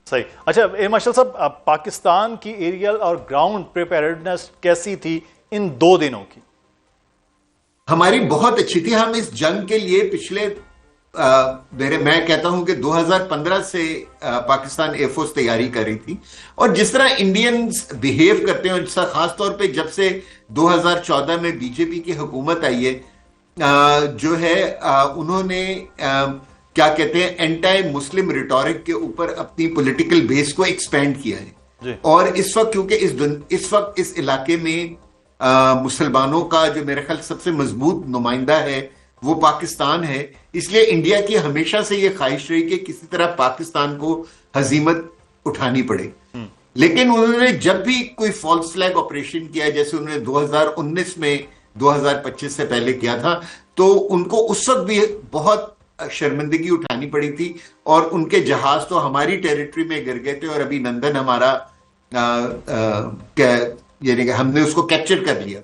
सही। अच्छा air marshal साहब, पाकिस्तान की एरियल और ग्राउंड प्रिपेयर्डनेस कैसी थी इन 2 दिनों की? हमारी बहुत अच्छी थी। हम इस जंग के लिए पिछले मैं कहता हूं कि 2015 से पाकिस्तान एयरफोर्स तैयारी कर रही थी। और जिस तरह इंडियंस बिहेव करते हैं, खास तौर पे जब से 2014 में बीजेपी की हुकूमत आई है, जो है उन्होंने क्या कहते हैं, एंटी मुस्लिम रिटोरिक के ऊपर अपनी पॉलिटिकल बेस को एक्सपेंड किया है। जी। और इस वक्त क्योंकि इस वक्त इस इलाके में मुसलमानों का जो मेरे ख्याल सबसे मजबूत नुमाइंदा है वो पाकिस्तान है, इसलिए इंडिया की हमेशा से ये ख्वाहिश रही कि किसी तरह पाकिस्तान को हजीमत उठानी पड़े। लेकिन उन्होंने जब भी कोई फॉल्स फ्लैग ऑपरेशन किया, जैसे उन्होंने 2019 में 2025 से पहले किया था, तो उनको उस वक्त भी बहुत शर्मिंदगी उठानी पड़ी थी और उनके जहाज तो हमारी टेरिटरी में गिर गए थे और अभिनंदन हमारा यानी कि हमने उसको कैप्चर कर लिया।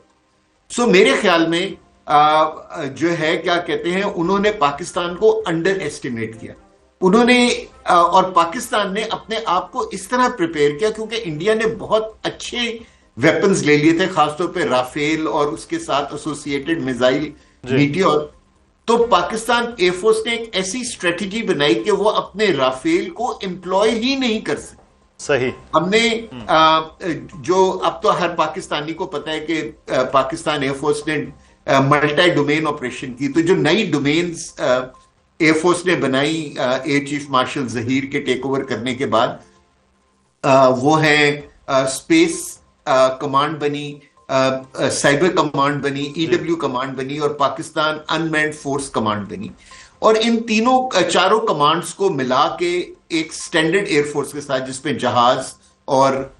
सो मेरे ख्याल में जो है क्या कहते हैं, उन्होंने पाकिस्तान को अंडर एस्टिमेट किया। उन्होंने और पाकिस्तान ने अपने आप को इस तरह प्रिपेयर किया क्योंकि इंडिया ने बहुत अच्छे वेपन्स ले लिए थे, खासतौर पे राफेल और उसके साथ एसोसिएटेड मिसाइल मीटियोर। तो पाकिस्तान एयरफोर्स ने एक ऐसी स्ट्रेटेजी बनाई कि वो अपने राफेल को एम्प्लॉय ही नहीं कर सके। सही। हमने जो अब तो हर पाकिस्तानी को पता है कि पाकिस्तान एयरफोर्स ने मल्टी डोमेन ऑपरेशन की। तो जो नई डोमेन्स एयरफोर्स ने बनाई एयर चीफ मार्शल जहीर के टेक ओवर करने के बाद, वो है स्पेस कमांड बनी, साइबर कमांड बनी, ईडब्ल्यू कमांड बनी और पाकिस्तान अनमैन्ड फोर्स कमांड बनी। और इन चारों कमांड्स को मिला के एक स्टैंडर्ड एयरफोर्स के साथ, जिसमें जहाज और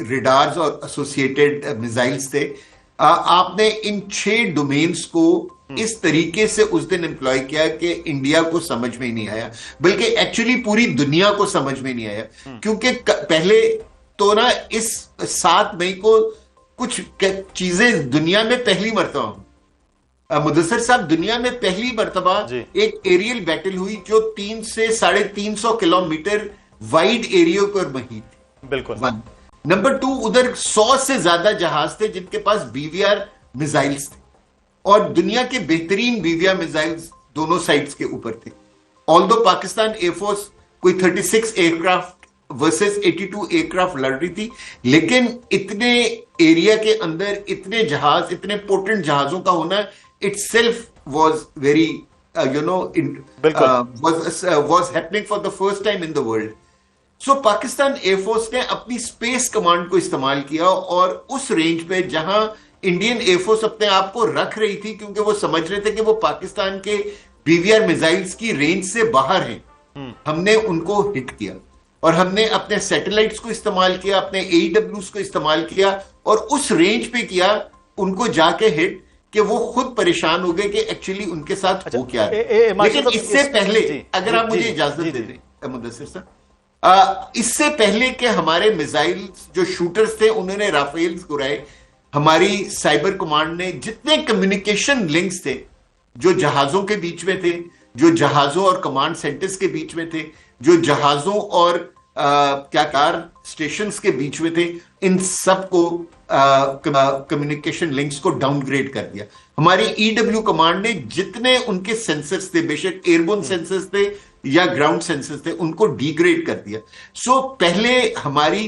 रिडार्स और एसोसिएटेड मिसाइल्स थे, आपने इन 6 डोमेन्स को इस तरीके से उस दिन एम्प्लॉय किया कि इंडिया को समझ में नहीं आया, बल्कि एक्चुअली पूरी दुनिया को समझ में नहीं आया। क्योंकि पहले तो ना इस 7 मई को कुछ चीजें दुनिया में पहली मरतबा, मुदस्सिर साहब, दुनिया में पहली मरतबा एक एरियल बैटल हुई जो 3 से 350 किलोमीटर वाइड एरिया पर मही थी। बिल्कुल। नंबर 2, उधर 100 से ज्यादा जहाज थे जिनके पास बीवीआर मिसाइल्स थे और दुनिया के बेहतरीन बीवीआर मिसाइल्स दोनों साइड्स के ऊपर थे। ऑल्दो पाकिस्तान एयरफोर्स कोई 36 एयरक्राफ्ट वर्सेस 82 एयरक्राफ्ट लड़ रही थी, लेकिन इतने एरिया के अंदर इतने जहाज, इतने पोटेंट जहाजों का होना itself was very was happening for the first time in the world. So Pakistan air force ने अपनी स्पेस कमांड को इस्तेमाल किया और उस रेंज पे जहां इंडियन एयरफोर्स अपने आप को रख रही थी, क्योंकि वो समझ रहे थे कि वो पाकिस्तान के बीवीआर मिसाइल्स की रेंज से बाहर हैं, हमने उनको हिट किया और हमने अपने सैटेलाइट्स को इस्तेमाल किया, अपने AEWs को इस्तेमाल किया और उस रेंज पे किया उनको जाके हिट कि वो खुद परेशान हो गए कि एक्चुअली उनके साथ हो क्या है। लेकिन इससे पहले अगर आप मुझे इजाजत दे दें मुदस्सिर साहब, इससे पहले कि हमारे मिसाइल जो शूटर्स थे उन्होंने राफेल्स गिराए, हमारी साइबर कमांड ने जितने कम्युनिकेशन लिंक्स थे जो जहाजों के बीच में थे, जो जहाजों और कमांड सेंटर्स के बीच में थे, जो जहाजों और स्टेशंस के बीच में थे, इन सबको कम्युनिकेशन लिंक्स को डाउनग्रेड कर दिया। हमारी ईडब्ल्यू कमांड ने जितने उनके सेंसर्स थे, बेशक एयरबोर्न सेंसर्स थे या ग्राउंड सेंसर्स थे, उनको डिग्रेड कर दिया। सो पहले हमारी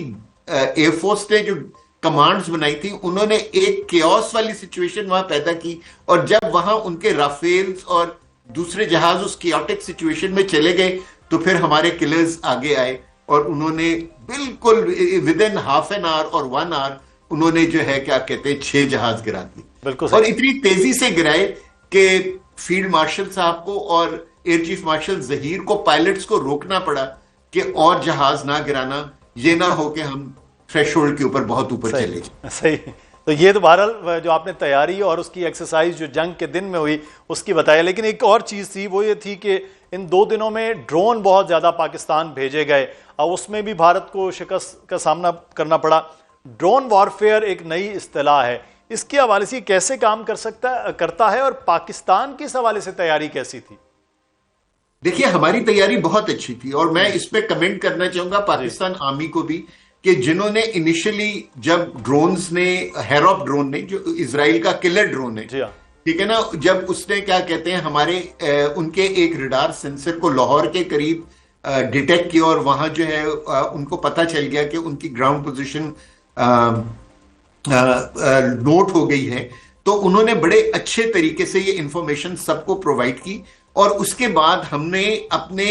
एयरफोर्स ने जो कमांड्स बनाई थी, उन्होंने एक केओस वाली सिचुएशन वहां पैदा की और जब वहां उनके राफेल्स और दूसरे जहाज उस केओटिक सिचुएशन में चले गए तो फिर हमारे किलर्स आगे आए और उन्होंने बिल्कुल with in half an hour और 1 आवर उन्होंने जो है क्या कहते हैं 6 जहाज गिरा दिए और इतनी तेजी से गिराए कि फील्ड मार्शल साहब को और एयर चीफ मार्शल जहीर को, पायलट्स को रोकना पड़ा कि और जहाज ना गिराना, ये ना हो कि हम थ्रेशोल्ड के ऊपर बहुत ऊपर चले जाए। सही। तो ये तो बहरहाल जो आपने तैयारी और उसकी एक्सरसाइज जो जंग के दिन में हुई उसकी बताया, लेकिन एक और चीज़ थी, वो ये थी कि इन 2 दिनों में ड्रोन बहुत ज़्यादा पाकिस्तान भेजे गए और उसमें भी भारत को शिकस्त का सामना करना पड़ा। ड्रोन वॉरफेयर एक नई इस्तिलाह है, इसके हवाले से कैसे काम करता है और पाकिस्तान के इस हवाले से तैयारी कैसी थी? देखिए, हमारी तैयारी बहुत अच्छी थी और मैं इस पे कमेंट करना चाहूंगा पाकिस्तान आर्मी को भी, कि जिन्होंने इनिशियली जब ड्रोन्स ने, हेरॉप ड्रोन ने, जो इजराइल का किलर ड्रोन है, जी हाँ। ठीक है ना, जब उसने क्या कहते हैं हमारे उनके एक रडार सेंसर को लाहौर के करीब डिटेक्ट किया और वहां जो है उनको पता चल गया कि उनकी ग्राउंड पोजीशन नोट हो गई है, तो उन्होंने बड़े अच्छे तरीके से ये इंफॉर्मेशन सबको प्रोवाइड की। और उसके बाद हमने अपने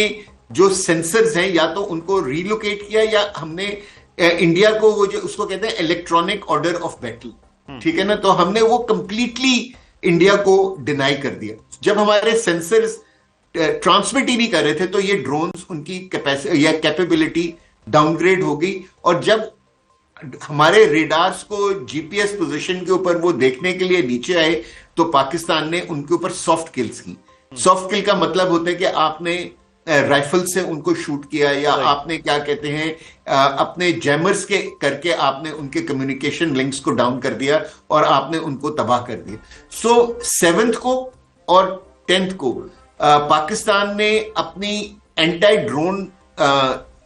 जो सेंसर्स हैं या तो उनको रिलोकेट किया, या हमने इंडिया को वो जो उसको कहते हैं इलेक्ट्रॉनिक ऑर्डर ऑफ बैटल, ठीक है ना, तो हमने वो कंप्लीटली इंडिया को डिनाई कर दिया। जब हमारे सेंसर्स ट्रांसमिट ही नहीं कर रहे थे तो ये ड्रोन्स, उनकी कैपेसिटी या कैपेबिलिटी डाउनग्रेड हो गई। और जब हमारे रेडार्स को जीपीएस पोजीशन के ऊपर वो देखने के लिए नीचे आए, तो पाकिस्तान ने उनके ऊपर सॉफ्ट किल्स की। सॉफ्ट किल का मतलब होता है कि आपने राइफल से उनको शूट किया, या आपने क्या कहते हैं अपने जैमर्स के करके आपने उनके कम्युनिकेशन लिंक्स को डाउन कर दिया और आपने उनको तबाह कर दिया। सो 7th को और 10th को पाकिस्तान ने अपनी एंटी ड्रोन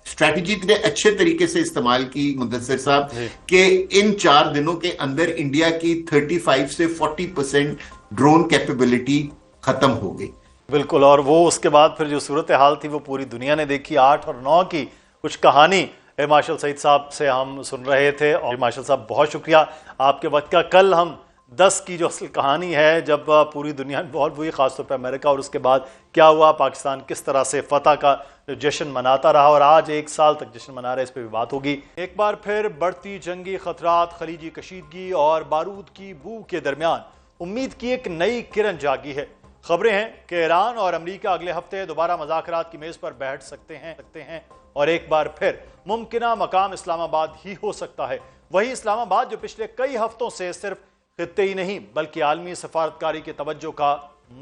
स्ट्रैटेजी इतने अच्छे तरीके से इस्तेमाल की मुदस्सिर साहब, कि इन 4 दिनों के अंदर इंडिया की 35 से 40% ड्रोन कैपेबिलिटी खत्म हो गई। बिल्कुल। और वो उसके बाद फिर जो सूरत हाल थी वो पूरी दुनिया ने देखी। 8 और 9 की कुछ कहानी एयर मार्शल सईद साहब से हम सुन रहे थे। और मार्शल साहब बहुत शुक्रिया आपके वक्त का। कल हम 10 की जो असल कहानी है, जब पूरी दुनिया इन्वॉल्व हुई, खासतौर पर अमेरिका, और उसके बाद क्या हुआ, पाकिस्तान किस तरह से फतह का जश्न मनाता रहा और आज 1 साल तक जश्न मना रहे, इस पर भी बात होगी। एक बार फिर बढ़ती जंगी खतरात, खलीजी कशीदगी और बारूद की बू के दरमियान उम्मीद की एक नई किरण जागी है। खबरें हैं कि ईरान और अमेरिका अगले हफ्ते दोबारा मुज़ाकरात की मेज पर बैठ सकते हैं और एक बार फिर मुमकिना मकाम इस्लामाबाद ही हो सकता है। वही इस्लामाबाद जो पिछले कई हफ्तों से सिर्फ खित्ते ही नहीं बल्कि आलमी सफारतकारी की तवज्जो का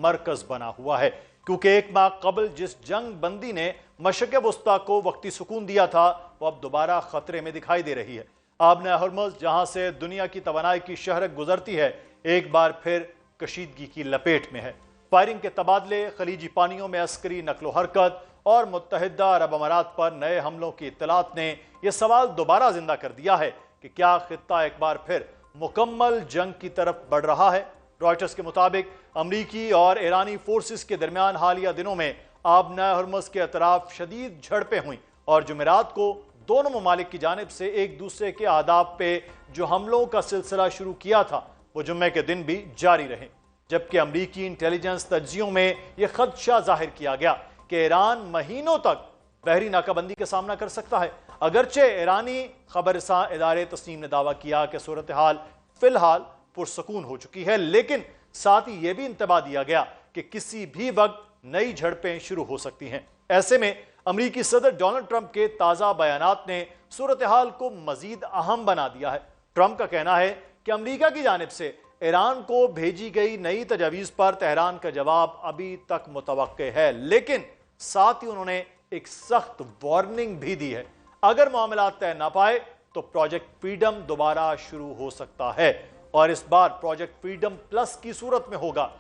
मरकज बना हुआ है, क्योंकि 1 माह कबल जिस जंग बंदी ने मशरिक़ वस्ता को वक्ती सुकून दिया था, वो अब दोबारा खतरे में दिखाई दे रही है। आबने हरमुज़, जहां से दुनिया की तवानाई की शहरक गुजरती है, एक बार फिर कशीदगी की लपेट में है। फायरिंग के तबादले, खलीजी पानियों में अस्करी नकलो हरकत और मुत्तहिदा अरब अमारात पर नए हमलों की इत्तलात ने यह सवाल दोबारा जिंदा कर दिया है कि क्या खित्ता एक बार फिर मुकम्मल जंग की तरफ बढ़ रहा है। रॉयटर्स के मुताबिक अमरीकी और ईरानी फोर्सेस के दरमियान हालिया दिनों में आबना हरमुज़ के अतराफ शदीद झड़पें हुई और जुमेरात को दोनों ममालिक की जानिब से एक दूसरे के आदाब पे जो हमलों का सिलसिला शुरू किया था, वो जुम्मे के दिन भी जारी रहे। जबकि अमरीकी इंटेलिजेंस तज्जियों में यह खदशा जाहिर किया गया कि ईरान महीनों तक बहरी नाकाबंदी का सामना कर सकता है। अगरचे ईरानी खबरसां इदारे तस्नीम ने दावा किया कि सूरत हाल फिलहाल पुरसकून हो चुकी है, लेकिन साथ ही यह भी इंतबा दिया गया कि किसी भी वक्त नई झड़पें शुरू हो सकती हैं। ऐसे में अमरीकी सदर डोनाल्ड ट्रंप के ताज़ा बयानात ने सूरत हाल को मजीद अहम बना दिया है। ट्रंप का कहना है कि अमरीका की जानिब से ईरान को भेजी गई नई तजावीज़ पर तेहरान का जवाब अभी तक मुतवक्के है, लेकिन साथ ही उन्होंने एक सख्त वार्निंग भी दी है। अगर मामला तय ना पाए तो प्रोजेक्ट फ्रीडम दोबारा शुरू हो सकता है और इस बार प्रोजेक्ट फ्रीडम प्लस की सूरत में होगा।